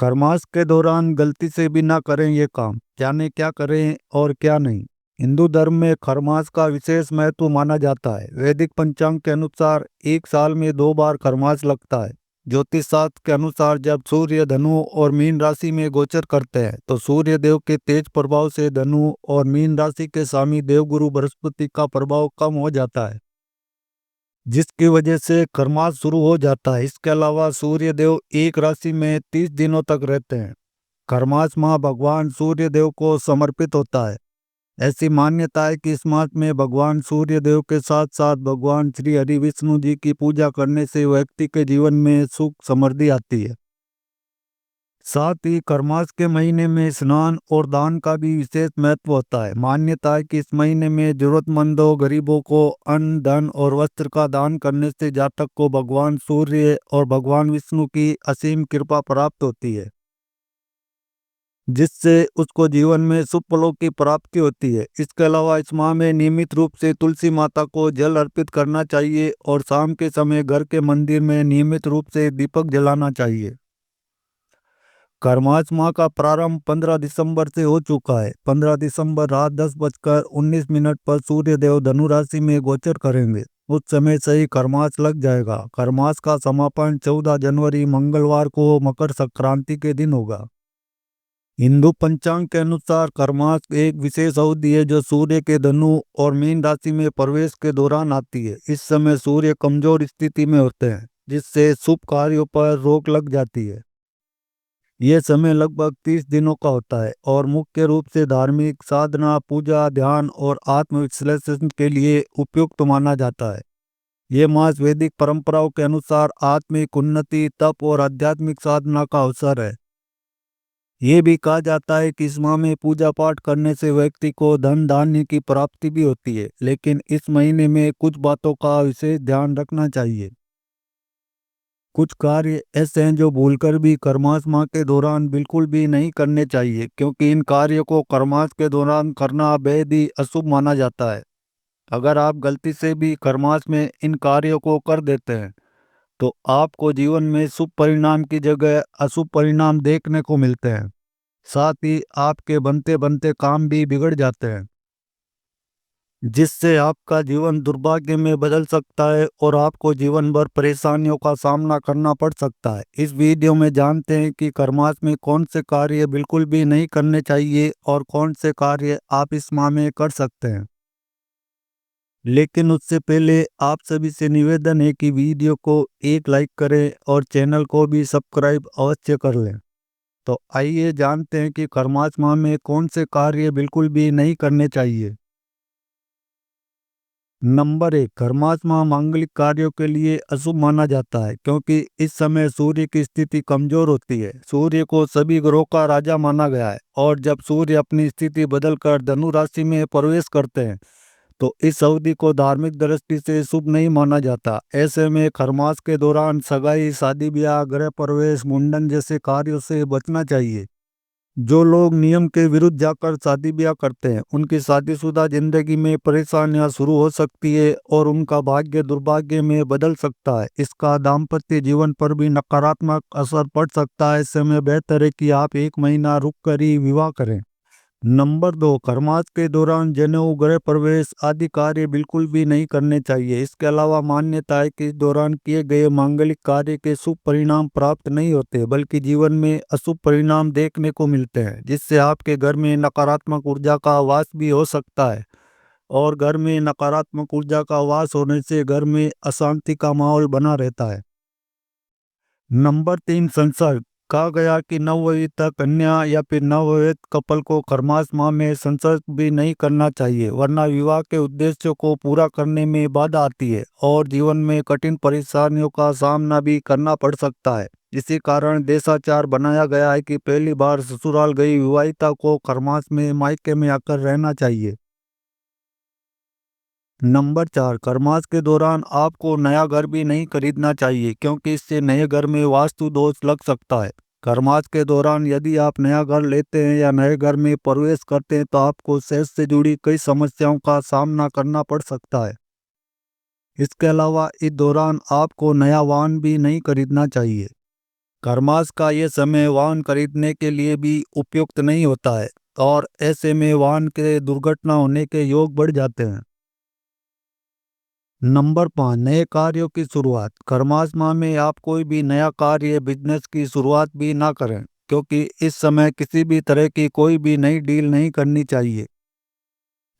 खरमास के दौरान गलती से भी ना करें ये काम, जाने क्या करें और क्या नहीं। हिंदू धर्म में खरमास का विशेष महत्व माना जाता है। वैदिक पंचांग के अनुसार एक साल में 2 बार खरमास लगता है। ज्योतिष शास्त्र के अनुसार जब सूर्य धनु और मीन राशि में गोचर करते हैं तो सूर्य देव के तेज प्रभाव से धनु और मीन राशि के स्वामी देवगुरु बृहस्पति का प्रभाव कम हो जाता है, जिसकी वजह से खरमास शुरू हो जाता है। इसके अलावा सूर्य देव एक राशि में 30 दिनों तक रहते हैं। खरमास माह भगवान सूर्य देव को समर्पित होता है। ऐसी मान्यता है कि इस मास में भगवान सूर्य देव के साथ साथ भगवान श्री हरि विष्णु जी की पूजा करने से व्यक्ति के जीवन में सुख समृद्धि आती है। साथ ही खरमास के महीने में स्नान और दान का भी विशेष महत्व होता है। मान्यता है कि इस महीने में जरूरतमंदों गरीबों को अन्न धन और वस्त्र का दान करने से जातक को भगवान सूर्य और भगवान विष्णु की असीम कृपा प्राप्त होती है, जिससे उसको जीवन में शुभ फलों की प्राप्ति होती है। इसके अलावा इस माह में नियमित रूप से तुलसी माता को जल अर्पित करना चाहिए और शाम के समय घर के मंदिर में नियमित रूप से दीपक जलाना चाहिए। खरमास माह का प्रारंभ 15 दिसंबर से हो चुका है। 15 दिसंबर रात 10:19 पर सूर्य देव धनु राशि में गोचर करेंगे। उस समय से ही खरमास लग जाएगा। खरमास का समापन 14 जनवरी मंगलवार को मकर संक्रांति के दिन होगा। हिंदू पंचांग के अनुसार खरमास एक विशेष अवधि है जो सूर्य के धनु और मीन राशि में प्रवेश के दौरान आती है। इस समय सूर्य कमजोर स्थिति में होते हैं, जिससे शुभ कार्यों पर रोक लग जाती है। यह समय लगभग 30 दिनों का होता है और मुख्य रूप से धार्मिक साधना, पूजा, ध्यान और आत्मविश्लेषण के लिए उपयुक्त माना जाता है। यह मास वैदिक परंपराओं के अनुसार आत्मिक उन्नति, तप और आध्यात्मिक साधना का अवसर है। ये भी कहा जाता है कि इस माह में पूजा पाठ करने से व्यक्ति को धन धान्य की प्राप्ति भी होती है, लेकिन इस महीने में कुछ बातों का विशेष ध्यान रखना चाहिए। कुछ कार्य ऐसे हैं जो भूलकर भी खरमास माह के दौरान बिल्कुल भी नहीं करने चाहिए, क्योंकि इन कार्यों को खरमास के दौरान करना बेहद ही अशुभ माना जाता है। अगर आप गलती से भी खरमास में इन कार्यों को कर देते हैं तो आपको जीवन में शुभ परिणाम की जगह अशुभ परिणाम देखने को मिलते हैं। साथ ही आपके बनते बनते काम भी बिगड़ जाते हैं, जिससे आपका जीवन दुर्भाग्य में बदल सकता है और आपको जीवन भर परेशानियों का सामना करना पड़ सकता है। इस वीडियो में जानते हैं कि खरमास में कौन से कार्य बिल्कुल भी नहीं करने चाहिए और कौन से कार्य आप इस माह में कर सकते हैं। लेकिन उससे पहले आप सभी से निवेदन है कि वीडियो को एक लाइक करें और चैनल को भी सब्सक्राइब अवश्य कर लें। तो आइए जानते हैं कि खरमास माह में कौन से कार्य बिल्कुल भी नहीं करने चाहिए। नंबर 1, खरमास माह मांगलिक कार्यों के लिए अशुभ माना जाता है, क्योंकि इस समय सूर्य की स्थिति कमजोर होती है। सूर्य को सभी ग्रहों का राजा माना गया है और जब सूर्य अपनी स्थिति बदलकर धनु राशि में प्रवेश करते हैं तो इस अवधि को धार्मिक दृष्टि से शुभ नहीं माना जाता। ऐसे में खरमास के दौरान सगाई, शादी ब्याह, गृह प्रवेश, मुंडन जैसे कार्यों से बचना चाहिए। जो लोग नियम के विरुद्ध जाकर शादी ब्याह करते हैं उनकी शादीशुदा जिंदगी में परेशानियां शुरू हो सकती है और उनका भाग्य दुर्भाग्य में बदल सकता है। इसका दाम्पत्य जीवन पर भी नकारात्मक असर पड़ सकता है। ऐसे में बेहतर है कि आप 1 महीना रुक कर ही विवाह करें। नंबर 2, खरमास के दौरान जनेऊ, गृह प्रवेश आदि कार्य बिल्कुल भी नहीं करने चाहिए। इसके अलावा मान्यता है कि इस दौरान किए गए मांगलिक कार्य के शुभ परिणाम प्राप्त नहीं होते, बल्कि जीवन में अशुभ परिणाम देखने को मिलते हैं, जिससे आपके घर में नकारात्मक ऊर्जा का वास भी हो सकता है। और घर में नकारात्मक ऊर्जा का वास होने से घर में अशांति का माहौल बना रहता है। नंबर 3, संसर्ग। कहा गया कि नवविवाहिता कन्या या फिर नवविवाहित कपल को खरमास माह में संसर्ग भी नहीं करना चाहिए, वरना विवाह के उद्देश्यों को पूरा करने में बाधा आती है और जीवन में कठिन परेशानियों का सामना भी करना पड़ सकता है। इसी कारण देशाचार बनाया गया है कि पहली बार ससुराल गई विवाहिता को खरमास में मायके में आकर रहना चाहिए। नंबर 4, खरमास के दौरान आपको नया घर भी नहीं खरीदना चाहिए, क्योंकि इससे नए घर में वास्तु दोष लग सकता है। खरमास के दौरान यदि आप नया घर लेते हैं या नए घर में प्रवेश करते हैं तो आपको सेहत से जुड़ी कई समस्याओं का सामना करना पड़ सकता है। इसके अलावा इस दौरान आपको नया वाहन भी नहीं खरीदना चाहिए। खरमास का ये समय वाहन खरीदने के लिए भी उपयुक्त नहीं होता है और ऐसे में वाहन के दुर्घटना होने के योग बढ़ जाते हैं। नंबर 5, नए कार्यों की शुरुआत। खरमास माह में आप कोई भी नया कार्य बिजनेस की शुरुआत भी ना करें, क्योंकि इस समय किसी भी तरह की कोई भी नई डील नहीं करनी चाहिए।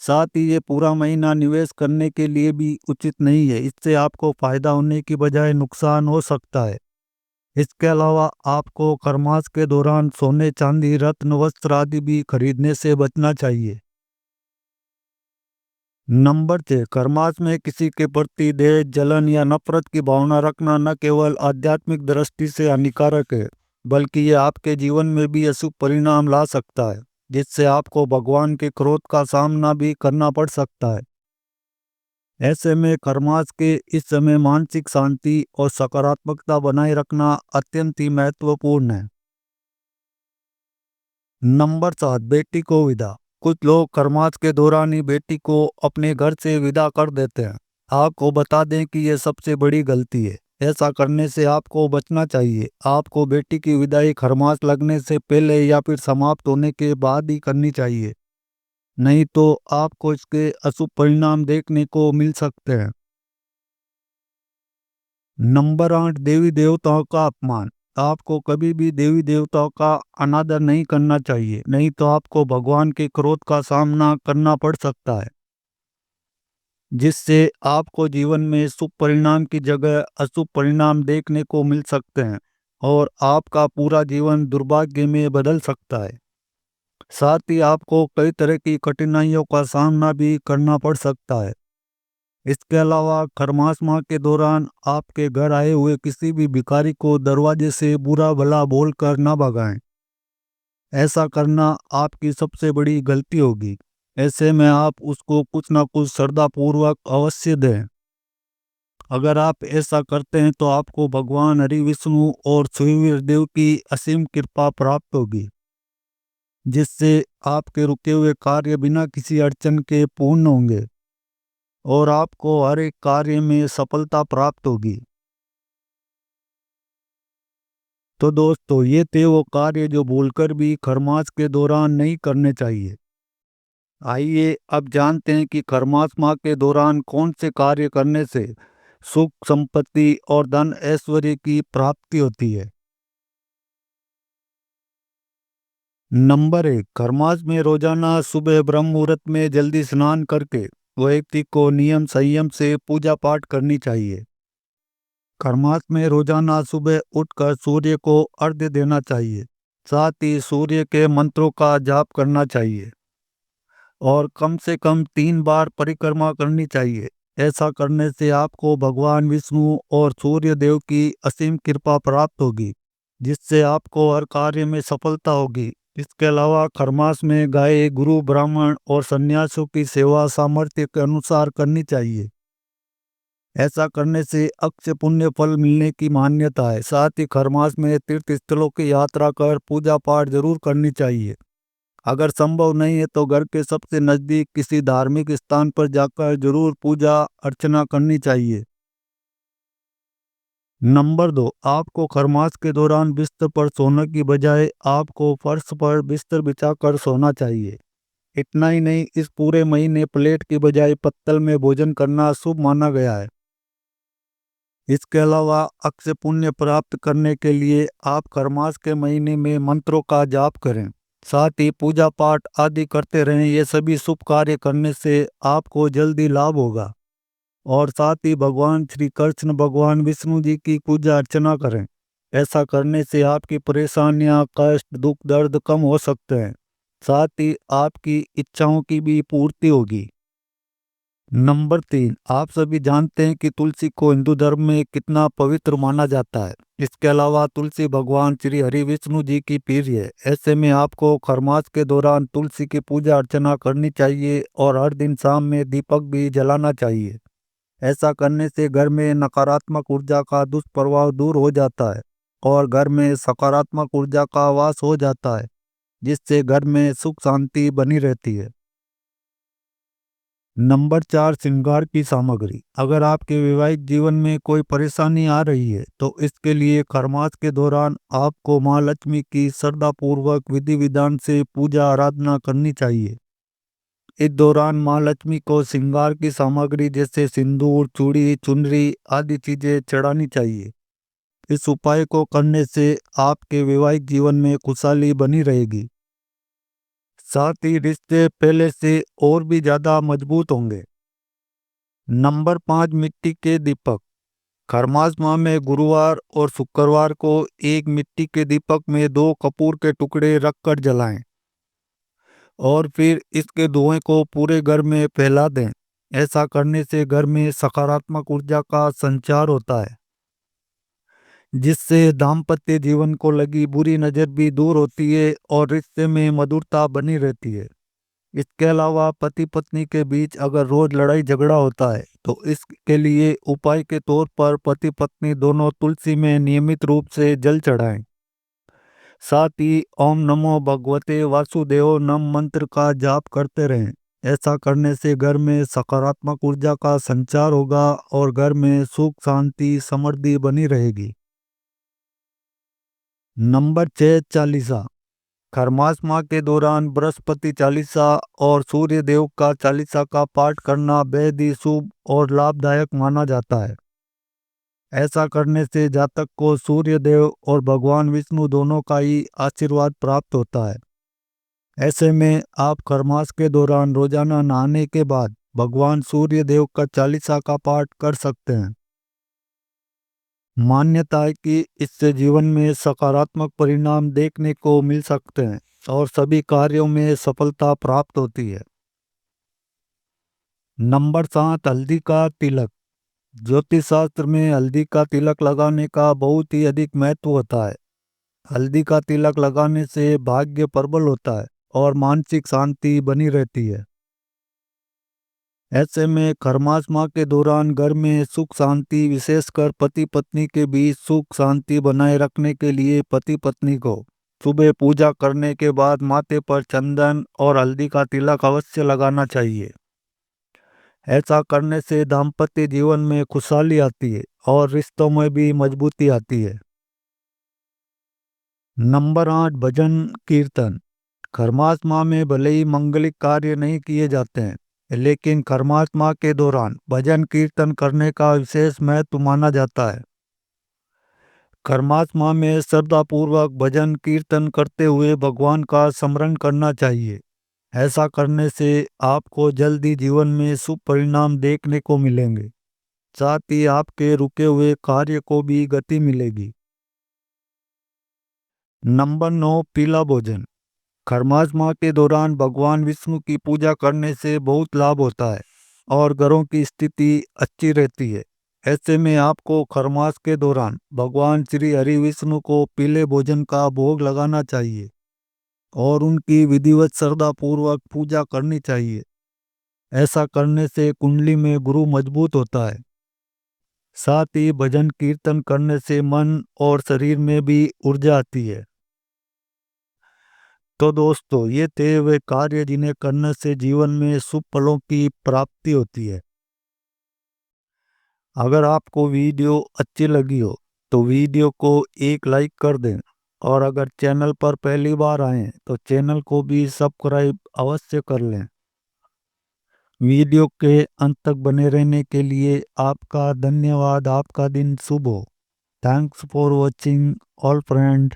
साथ ही ये पूरा महीना निवेश करने के लिए भी उचित नहीं है, इससे आपको फायदा होने की बजाय नुकसान हो सकता है। इसके अलावा आपको खरमास के दौरान सोने, चांदी, रत्न, वस्त्र आदि भी खरीदने से बचना चाहिए। नंबर 6, खरमास में किसी के प्रति द्वेष, जलन या नफरत की भावना रखना न केवल आध्यात्मिक दृष्टि से हानिकारक है, बल्कि ये आपके जीवन में भी अशुभ परिणाम ला सकता है, जिससे आपको भगवान के क्रोध का सामना भी करना पड़ सकता है। ऐसे में खरमास के इस समय मानसिक शांति और सकारात्मकता बनाए रखना अत्यंत ही महत्वपूर्ण है। नंबर 7, बेटी को विदा। कुछ लोग खरमास के दौरान ही बेटी को अपने घर से विदा कर देते हैं। आपको बता दें कि यह सबसे बड़ी गलती है। ऐसा करने से आपको बचना चाहिए। आपको बेटी की विदाई खरमास लगने से पहले या फिर समाप्त होने के बाद ही करनी चाहिए, नहीं तो आपको इसके अशुभ परिणाम देखने को मिल सकते हैं। नंबर 8, देवी देवताओं का अपमान। आपको कभी भी देवी देवताओं का अनादर नहीं करना चाहिए, नहीं तो आपको भगवान के क्रोध का सामना करना पड़ सकता है, जिससे आपको जीवन में शुभ परिणाम की जगह अशुभ परिणाम देखने को मिल सकते हैं और आपका पूरा जीवन दुर्भाग्य में बदल सकता है। साथ ही आपको कई तरह की कठिनाइयों का सामना भी करना पड़ सकता है। इसके अलावा खरमास माह के दौरान आपके घर आए हुए किसी भी भिखारी को दरवाजे से बुरा भला बोलकर न भगाएं। ऐसा करना आपकी सबसे बड़ी गलती होगी। ऐसे में आप उसको कुछ ना कुछ श्रद्धापूर्वक अवश्य दें। अगर आप ऐसा करते हैं तो आपको भगवान हरि विष्णु और सूर्यवीर देव की असीम कृपा प्राप्त होगी, जिससे आपके रुके हुए कार्य बिना किसी अड़चन के पूर्ण होंगे और आपको हर एक कार्य में सफलता प्राप्त होगी। तो दोस्तों, ये थे वो कार्य जो भूलकर भी खरमास के दौरान नहीं करने चाहिए। आइए अब जानते हैं कि खरमास माह के दौरान कौन से कार्य करने से सुख, संपत्ति और धन ऐश्वर्य की प्राप्ति होती है। नंबर 1, खरमास में रोजाना सुबह ब्रह्म मुहूर्त में जल्दी स्नान करके व्यक्ति को नियम संयम से पूजा पाठ करनी चाहिए। खरमास में रोजाना सुबह उठकर सूर्य को अर्घ्य देना चाहिए। साथ ही सूर्य के मंत्रों का जाप करना चाहिए और कम से कम 3 बार परिक्रमा करनी चाहिए। ऐसा करने से आपको भगवान विष्णु और सूर्य देव की असीम कृपा प्राप्त होगी, जिससे आपको हर कार्य में सफलता होगी। इसके अलावा खरमास में गाय, गुरु, ब्राह्मण और सन्यासियों की सेवा सामर्थ्य के अनुसार करनी चाहिए। ऐसा करने से अक्षय पुण्य फल मिलने की मान्यता है। साथ ही खरमास में तीर्थ स्थलों की यात्रा कर पूजा पाठ जरूर करनी चाहिए। अगर संभव नहीं है तो घर के सबसे नजदीक किसी धार्मिक स्थान पर जाकर जरूर पूजा अर्चना करनी चाहिए। नंबर 2, आपको खरमास के दौरान बिस्तर पर सोने की बजाय आपको फर्श पर बिस्तर बिछाकर सोना चाहिए। इतना ही नहीं, इस पूरे महीने प्लेट की बजाय पत्तल में भोजन करना शुभ माना गया है। इसके अलावा अक्षय पुण्य प्राप्त करने के लिए आप खरमास के महीने में मंत्रों का जाप करें। साथ ही पूजा पाठ आदि करते रहें। ये सभी शुभ कार्य करने से आपको जल्दी लाभ होगा। और साथ ही भगवान श्री कृष्ण, भगवान विष्णु जी की पूजा अर्चना करें। ऐसा करने से आपकी परेशानियां, कष्ट, दुख, दर्द कम हो सकते हैं। साथ ही आपकी इच्छाओं की भी पूर्ति होगी। नंबर 3, आप सभी जानते हैं कि तुलसी को हिंदू धर्म में कितना पवित्र माना जाता है। इसके अलावा तुलसी भगवान श्री हरि विष्णु जी की प्रिय है। ऐसे में आपको खरमास के दौरान तुलसी की पूजा अर्चना करनी चाहिए और हर दिन शाम में दीपक भी जलाना चाहिए। ऐसा करने से घर में नकारात्मक ऊर्जा का दुष्प्रभाव दूर हो जाता है और घर में सकारात्मक ऊर्जा का वास हो जाता है, जिससे घर में सुख शांति बनी रहती है। नंबर 4, श्रृंगार की सामग्री। अगर आपके वैवाहिक जीवन में कोई परेशानी आ रही है तो इसके लिए खरमास के दौरान आपको माँ लक्ष्मी की श्रद्धापूर्वक विधि विधान से पूजा आराधना करनी चाहिए। इस दौरान माँ लक्ष्मी को श्रृंगार की सामग्री जैसे सिंदूर, चूड़ी, चुनरी आदि चीजें चढ़ानी चाहिए। इस उपाय को करने से आपके वैवाहिक जीवन में खुशहाली बनी रहेगी। साथ ही रिश्ते पहले से और भी ज्यादा मजबूत होंगे। नंबर 5, मिट्टी के दीपक। खरमास माह में गुरुवार और शुक्रवार को एक मिट्टी के दीपक में 2 कपूर के टुकड़े रखकर जलाएं और फिर इसके धुएं को पूरे घर में फैला दें। ऐसा करने से घर में सकारात्मक ऊर्जा का संचार होता है, जिससे दाम्पत्य जीवन को लगी बुरी नजर भी दूर होती है और रिश्ते में मधुरता बनी रहती है। इसके अलावा पति पत्नी के बीच अगर रोज लड़ाई झगड़ा होता है तो इसके लिए उपाय के तौर पर पति पत्नी दोनों तुलसी में नियमित रूप से जल चढ़ाएं। साथ ही ओम नमो भगवते वासुदेव नम मंत्र का जाप करते रहें। ऐसा करने से घर में सकारात्मक ऊर्जा का संचार होगा और घर में सुख शांति समृद्धि बनी रहेगी। नंबर 6, चालीसा। खरमास माह के दौरान बृहस्पति चालीसा और सूर्य देव का चालीसा का पाठ करना बेहद ही शुभ और लाभदायक माना जाता है। ऐसा करने से जातक को सूर्य देव और भगवान विष्णु दोनों का ही आशीर्वाद प्राप्त होता है। ऐसे में आप खरमास के दौरान रोजाना नहाने के बाद भगवान सूर्य देव का चालीसा का पाठ कर सकते हैं। मान्यता है कि इससे जीवन में सकारात्मक परिणाम देखने को मिल सकते हैं और सभी कार्यों में सफलता प्राप्त होती है। नंबर 7, हल्दी का तिलक। ज्योतिष शास्त्र में हल्दी का तिलक लगाने का बहुत ही अधिक महत्व होता है। हल्दी का तिलक लगाने से भाग्य प्रबल होता है और मानसिक शांति बनी रहती है। ऐसे में खरमास माह के दौरान घर में सुख शांति, विशेषकर पति पत्नी के बीच सुख शांति बनाए रखने के लिए पति पत्नी को सुबह पूजा करने के बाद माथे पर चंदन और हल्दी का तिलक अवश्य लगाना चाहिए। ऐसा करने से दाम्पत्य जीवन में खुशहाली आती है और रिश्तों में भी मजबूती आती है। नंबर 8, भजन कीर्तन। खरमास माह में भले ही मंगलिक कार्य नहीं किए जाते हैं, लेकिन खरमास माह के दौरान भजन कीर्तन करने का विशेष महत्व माना जाता है। खरमास माह में श्रद्धापूर्वक भजन कीर्तन करते हुए भगवान का स्मरण करना चाहिए। ऐसा करने से आपको जल्दी जीवन में शुभ परिणाम देखने को मिलेंगे। साथ ही आपके रुके हुए कार्य को भी गति मिलेगी। नंबर 9, पीला भोजन। खरमास माह के दौरान भगवान विष्णु की पूजा करने से बहुत लाभ होता है और घरों की स्थिति अच्छी रहती है। ऐसे में आपको खरमास के दौरान भगवान श्री हरि विष्णु को पीले भोजन का भोग लगाना चाहिए और उनकी विधिवत श्रद्धा पूर्वक पूजा करनी चाहिए। ऐसा करने से कुंडली में गुरु मजबूत होता है। साथ ही भजन कीर्तन करने से मन और शरीर में भी ऊर्जा आती है। तो दोस्तों, ये थे वे कार्य जिन्हें करने से जीवन में शुभ फलों की प्राप्ति होती है। अगर आपको वीडियो अच्छी लगी हो तो वीडियो को एक लाइक कर दें और अगर चैनल पर पहली बार आए तो चैनल को भी सब्सक्राइब अवश्य कर लें। वीडियो के अंत तक बने रहने के लिए आपका धन्यवाद। आपका दिन शुभ हो। Thanks for watching all friend.